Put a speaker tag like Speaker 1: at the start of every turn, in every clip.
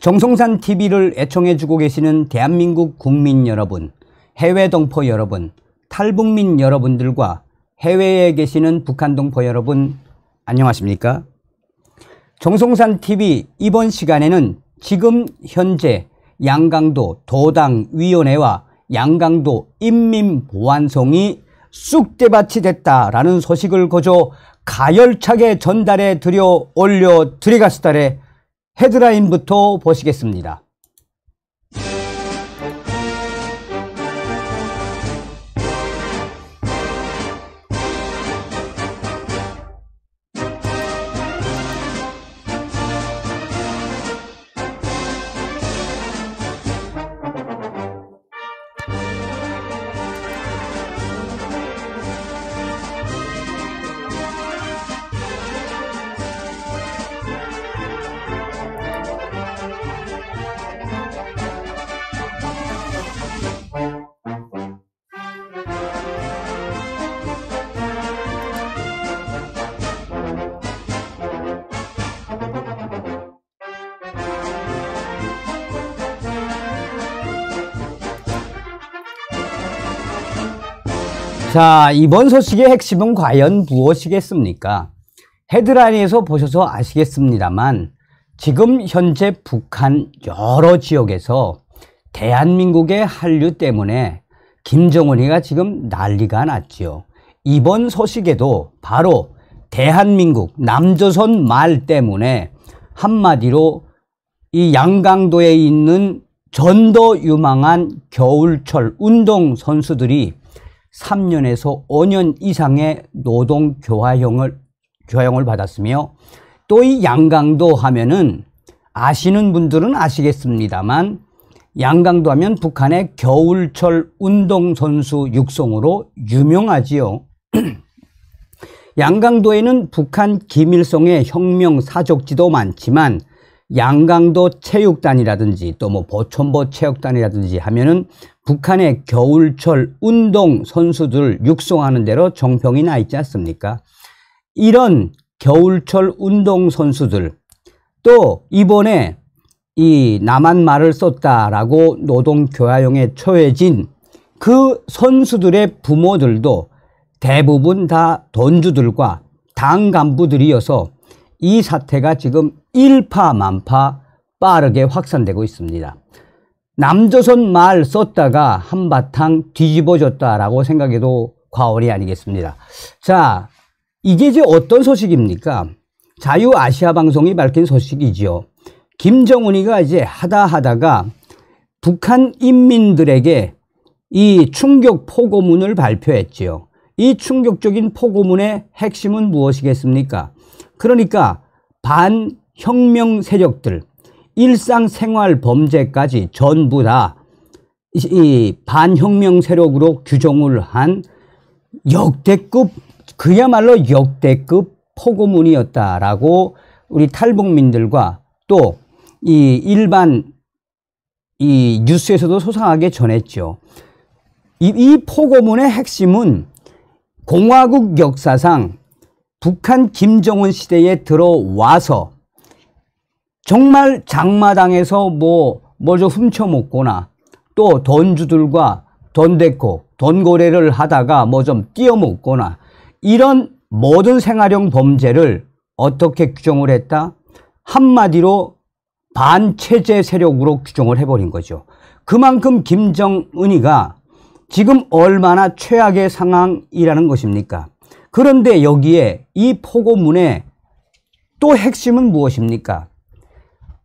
Speaker 1: 정성산 TV를 애청해주고 계시는 대한민국 국민 여러분, 해외 동포 여러분, 탈북민 여러분들과 해외에 계시는 북한 동포 여러분, 안녕하십니까? 정성산 TV 이번 시간에는 지금 현재 양강도 도당위원회와 양강도 인민보안성이 쑥대밭이 됐다라는 소식을 거저 가열차게 전달해 드려 올려드리겠습니다. 헤드라인부터 보시겠습니다. 자, 이번 소식의 핵심은 과연 무엇이겠습니까? 헤드라인에서 보셔서 아시겠습니다만 지금 현재 북한 여러 지역에서 대한민국의 한류 때문에 김정은이가 지금 난리가 났지요. 이번 소식에도 바로 대한민국 남조선 말 때문에 한마디로 이 양강도에 있는 전도 유망한 겨울철 운동 선수들이 3년에서 5년 이상의 노동 교화형을 받았으며, 또 이 양강도 하면은 아시는 분들은 아시겠습니다만 양강도 하면 북한의 겨울철 운동선수 육성으로 유명하지요. 양강도에는 북한 김일성의 혁명 사족지도 많지만 양강도 체육단이라든지 또 뭐 보천보 체육단이라든지 하면은 북한의 겨울철 운동 선수들 육성하는 대로 정평이 나 있지 않습니까? 이런 겨울철 운동 선수들, 또 이번에 이 남한 말을 썼다라고 노동교화용에 처해진 그 선수들의 부모들도 대부분 다 돈주들과 당 간부들이어서 이 사태가 지금 일파만파 빠르게 확산되고 있습니다. 남조선 말 썼다가 한바탕 뒤집어졌다라고 생각해도 과언이 아니겠습니다. 자, 이게 이제 어떤 소식입니까? 자유아시아방송이 밝힌 소식이지요. 김정은이가 이제 하다가 북한 인민들에게 이 충격 포고문을 발표했지요. 이 충격적인 포고문의 핵심은 무엇이겠습니까? 그러니까 반혁명 세력들, 일상생활 범죄까지 전부 다 이 반혁명 세력으로 규정을 한 역대급, 그야말로 역대급 포고문이었다라고 우리 탈북민들과 또 이 일반 이 뉴스에서도 소상하게 전했죠. 이 포고문의 핵심은 공화국 역사상 북한 김정은 시대에 들어와서 정말 장마당에서 뭐 좀 훔쳐먹거나 또 돈주들과 돈 대고 돈거래를 하다가 뭐 좀 띄어먹거나 이런 모든 생활형 범죄를 어떻게 규정을 했다? 한마디로 반체제 세력으로 규정을 해버린 거죠. 그만큼 김정은이가 지금 얼마나 최악의 상황이라는 것입니까? 그런데 여기에 이 포고문의 또 핵심은 무엇입니까?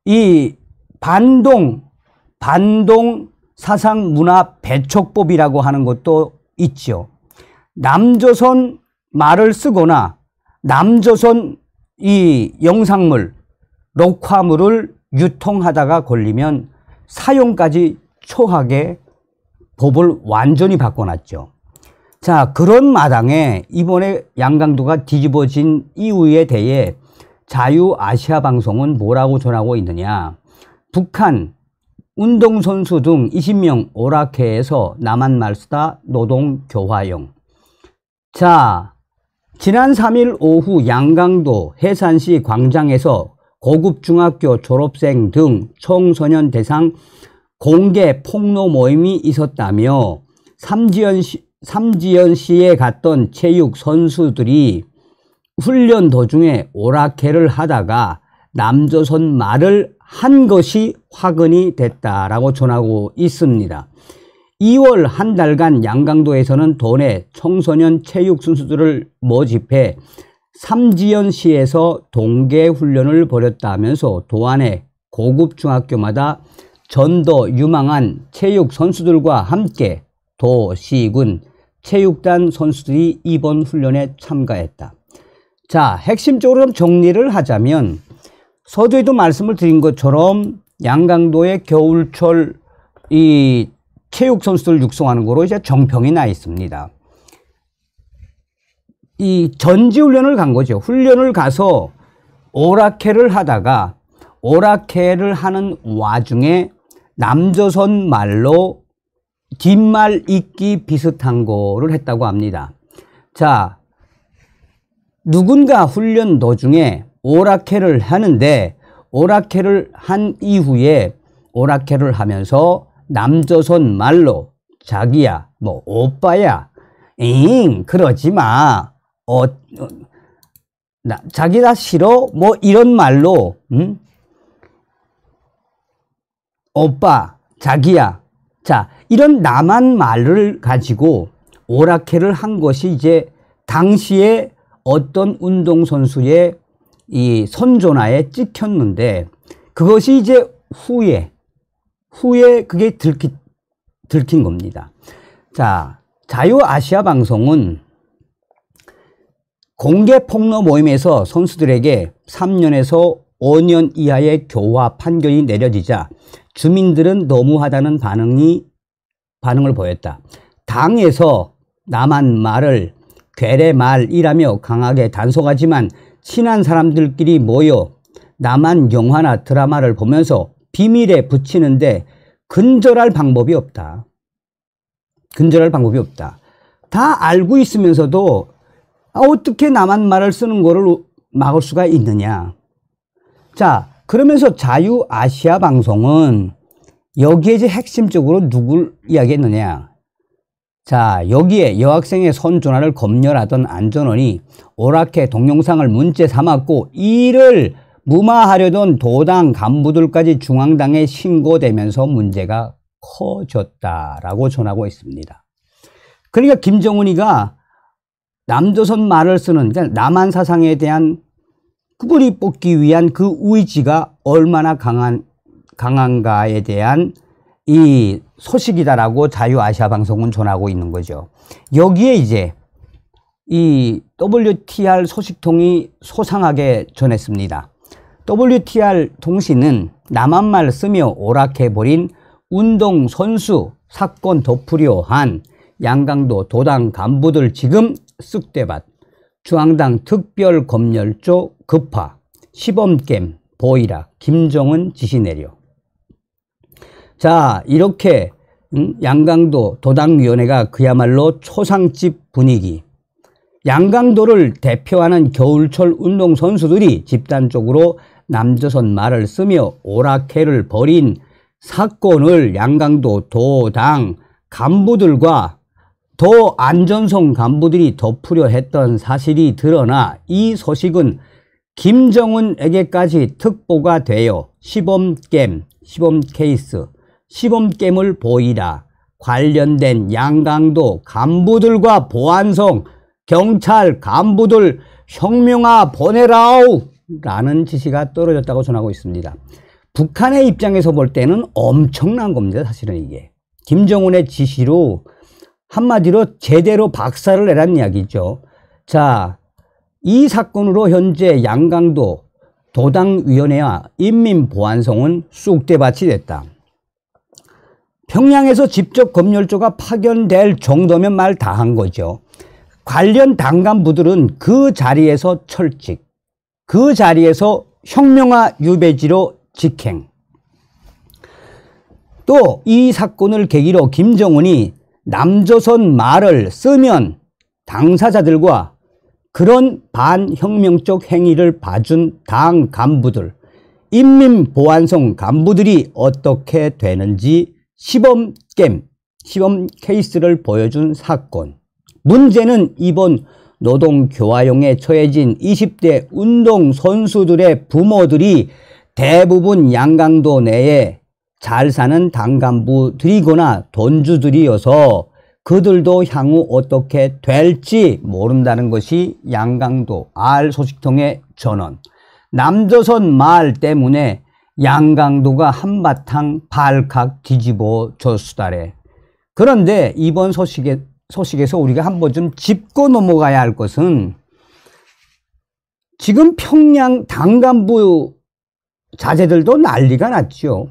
Speaker 1: 이 반동 사상 문화 배척법이라고 하는 것도 있죠. 남조선 말을 쓰거나 남조선 이 영상물, 녹화물을 유통하다가 걸리면 사형까지 처하게 법을 완전히 바꿔놨죠. 자, 그런 마당에 이번에 양강도가 뒤집어진 이유에 대해 자유아시아방송은 뭐라고 전하고 있느냐. 북한 운동선수 등 20명 오락회에서 남한 말 쓰다 노동교화용. 자, 지난 3일 오후 양강도 해산시 광장에서 고급 중학교 졸업생 등 청소년 대상 공개 폭로 모임이 있었다며 삼지연시에 갔던 체육 선수들이 훈련 도중에 오락회를 하다가 남조선 말을 한 것이 화근이 됐다라고 전하고 있습니다. 2월 한 달간 양강도에서는 도내 청소년 체육 선수들을 모집해 삼지연시에서 동계훈련을 벌였다면서 도안의 고급 중학교마다 전도 유망한 체육 선수들과 함께 도, 시, 군, 체육단 선수들이 이번 훈련에 참가했다. 자, 핵심적으로 좀 정리를 하자면 서두에도 말씀을 드린 것처럼 양강도의 겨울철 이 체육 선수들 육성하는 거로 이제 정평이 나 있습니다. 이 전지훈련을 간 거죠. 훈련을 가서 오락회를 하다가 오락회를 하는 와중에 남조선 말로 뒷말 읽기 비슷한 거를 했다고 합니다. 자, 누군가 훈련 도중에 오락회를 하는데 오락회를 한 이후에 오락회를 하면서 남조선 말로 자기야, 뭐 오빠야, 그러지 마. 자기 나 싫어? 뭐 이런 말로 오빠, 자기야. 자, 이런 남한 말을 가지고 오락회를 한 것이 이제 당시에 어떤 운동선수의 이 선조나에 찍혔는데 그것이 이제 후에 그게 들킨 겁니다. 자, 자유아시아 방송은 공개 폭로 모임에서 선수들에게 3년에서 5년 이하의 교화 판결이 내려지자 주민들은 너무하다는 반응을 보였다. 당에서 남한 말을 괴뢰말이라며 강하게 단속하지만 친한 사람들끼리 모여 남한 영화나 드라마를 보면서 비밀에 붙이는데 근절할 방법이 없다. 다 알고 있으면서도 어떻게 남한 말을 쓰는 거를 막을 수가 있느냐. 자, 그러면서 자유아시아 방송은 여기에 이제 핵심적으로 누굴 이야기했느냐. 자, 여기에 여학생의 선전화를 검열하던 안전원이 오락회 동영상을 문제 삼았고 이를 무마하려던 도당 간부들까지 중앙당에 신고되면서 문제가 커졌다라고 전하고 있습니다. 그러니까 김정은이가 남조선 말을 쓰는, 그러니까 남한 사상에 대한 구분이 뽑기 위한 그 의지가 얼마나 강한가에 대한 이 소식이다라고 자유아시아 방송은 전하고 있는 거죠. 여기에 이제 이 WTR 소식통이 소상하게 전했습니다. WTR 통신은 남한말 쓰며 오락해버린 운동선수 사건 덮으려 한 양강도 도당 간부들 지금 쓱대밭, 중앙당 특별검열조 급파, 시범겜 보이라, 김정은 지시 내려. 자, 이렇게 양강도 도당위원회가 그야말로 초상집 분위기, 양강도를 대표하는 겨울철 운동선수들이 집단적으로 남조선 말을 쓰며 오락회를 벌인 사건을 양강도 도당 간부들과 더 안전성 간부들이 덮으려 했던 사실이 드러나 이 소식은 김정은에게까지 특보가 되어 시범겜, 시범 케이스, 시범겜을 보이라 관련된 양강도 간부들과 보안성, 경찰 간부들 혁명아 보내라우 라는 지시가 떨어졌다고 전하고 있습니다. 북한의 입장에서 볼 때는 엄청난 겁니다. 사실은 이게 김정은의 지시로 한마디로 제대로 박살을 내란 이야기죠. 자, 이 사건으로 현재 양강도 도당위원회와 인민보안성은 쑥대밭이 됐다. 평양에서 직접 검열조가 파견될 정도면 말 다 한 거죠. 관련 당간부들은 그 자리에서 철칙, 그 자리에서 혁명화 유배지로 직행. 또 이 사건을 계기로 김정은이 남조선 말을 쓰면 당사자들과 그런 반혁명적 행위를 봐준 당 간부들, 인민보안성 간부들이 어떻게 되는지 시범 케이스를 보여준 사건. 문제는 이번 노동교화용에 처해진 20대 운동선수들의 부모들이 대부분 양강도 내에 잘 사는 당간부들이거나 돈주들이어서 그들도 향후 어떻게 될지 모른다는 것이 양강도 R 소식통의 전언. 남조선 말 때문에 양강도가 한바탕 발칵 뒤집어 졌수다래. 그런데 이번 소식에서 우리가 한번 좀 짚고 넘어가야 할 것은 지금 평양 당간부 자제들도 난리가 났죠.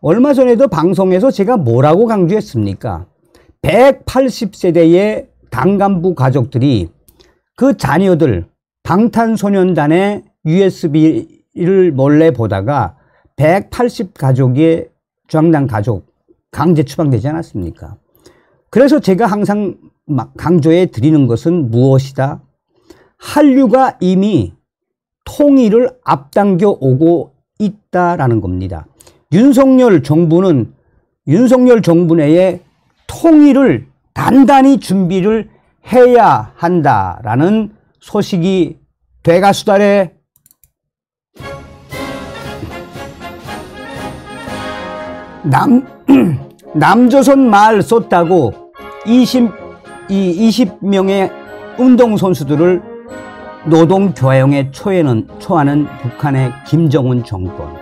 Speaker 1: 얼마 전에도 방송에서 제가 뭐라고 강조했습니까? 180세대의 당간부 가족들이 그 자녀들 방탄소년단의 USB를 몰래 보다가 180 가족의 중앙당 가족 강제 추방되지 않았습니까? 그래서 제가 항상 강조해 드리는 것은 무엇이다? 한류가 이미 통일을 앞당겨 오고 있다라는 겁니다. 윤석열 정부 내에 통일을 단단히 준비를 해야 한다라는 소식이 돼가수다래. 남조선 말 썼다고 20명의 운동선수들을 노동교화용에 초하는 북한의 김정은 정권.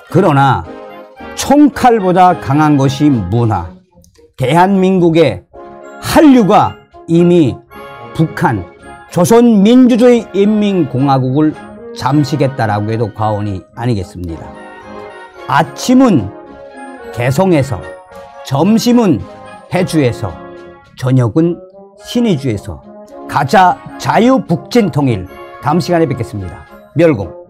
Speaker 1: 그러나 총칼보다 강한 것이 문화. 대한민국의 한류가 이미 북한 조선민주주의 인민공화국을 잠식했다라고 해도 과언이 아니겠습니다. 아침은 개성에서, 점심은 해주에서, 저녁은 신의주에서 가자 자유북진통일. 다음 시간에 뵙겠습니다. 멸공.